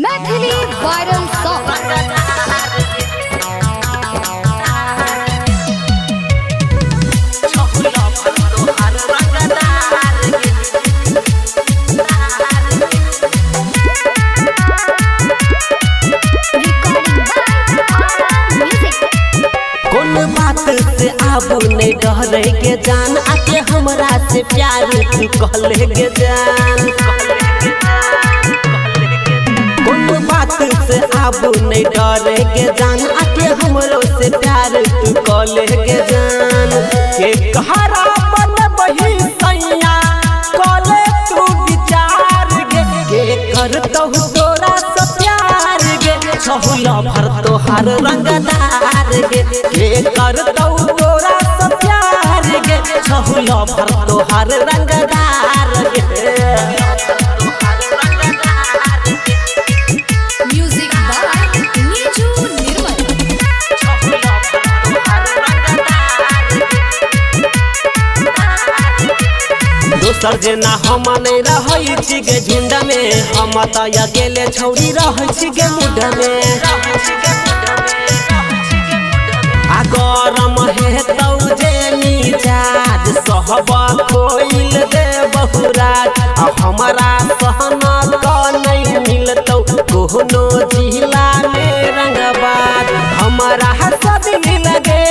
Maithili viral song. कौन बात से आबू नहीं डरे के जान आके हमरा से प्यार तू कहले के जान। कौन बात से आबू नहीं डरे के जान आके हमरो से प्यार तू कहले के जान। के कहरा बन बही सैया कहले तू विचार के करतौ तोरा से प्यार गे छहुला भर तोहार रंगदार गे करतौ तोरा से प्यार गे छहुला भर तोहार रंगदार गे। म्यूजिक बाय नीजू निर्मल। दोसर जेना हम नहीं रहै छी गे झुंड में हम त अकेले छौरी रहै छी गे मुंड में। आ गरम हेतौ जे मिजाज सहबा कोइल दे बहुराज आ हमरा सहना क नहीं मिलतौ कोनो जिला में रंगबाज। हमरा सब मिल गे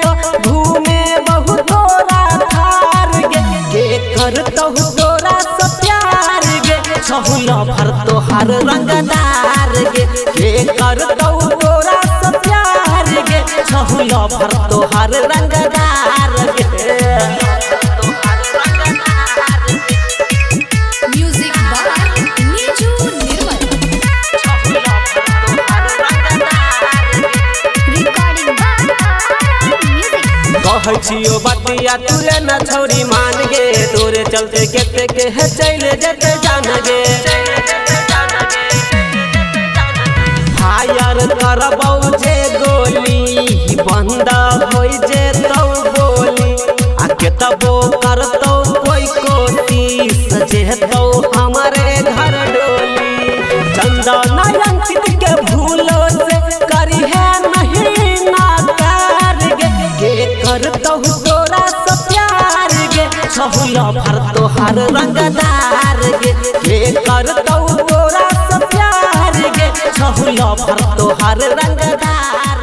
तो घूमे बहुत तोरा थार गे करतौ तोरा से प्यार गे छहुला भर तोहार रंगदार गे करतौ तोरा से प्यार गे छहुला भर तोहार रंगदार गे। Music by Neeju Nirmal. Recording by music. कहै छियो बतिया तुले न छौरी मान गे तोरे चलते केते के है चले जेते जान गे। फायर करबौ जे गोली बंद होई जेतौ बोली आ केतबो करतौ कोई कोशिश जेतौ हमारे घर डोली। चंदन अंकित के भूलो से करी है नहीं नाकार गे करतौ तोरा से प्यार गे छहुला भर तोहार रंगदार गे करतौ तोरा से प्यार गे छहुला भर तोहार रंगदार।